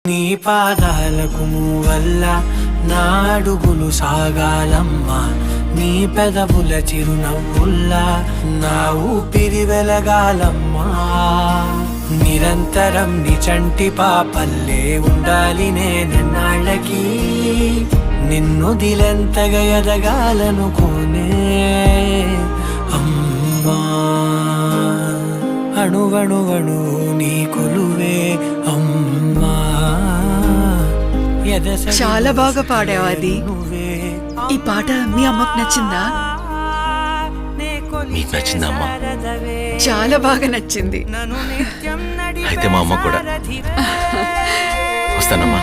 నీ పాదాలకు వల్ల నా అడుగులు సాగాలమ్మా, నీ పెదవుల చిరునవ్వుల్లా నా ఊపిరి వెలగాలమ్మా. నిరంతరం నీ చంటి పాపల్లే ఉండాలి నేనెన్నాళ్ళకి, నిన్ను దిలెంతగా ఎదగాలనుకోనే అమ్మా. అణువణువణు నీ కొలువే అమ్మా. చాలా బాగా పాడావు. అది ఈ పాట మీ అమ్మకు నచ్చిందా? మీకు నచ్చిందా అమ్మా? చాలా బాగా నచ్చింది. అయితే మా అమ్మ కూడా. వస్తానమ్మా.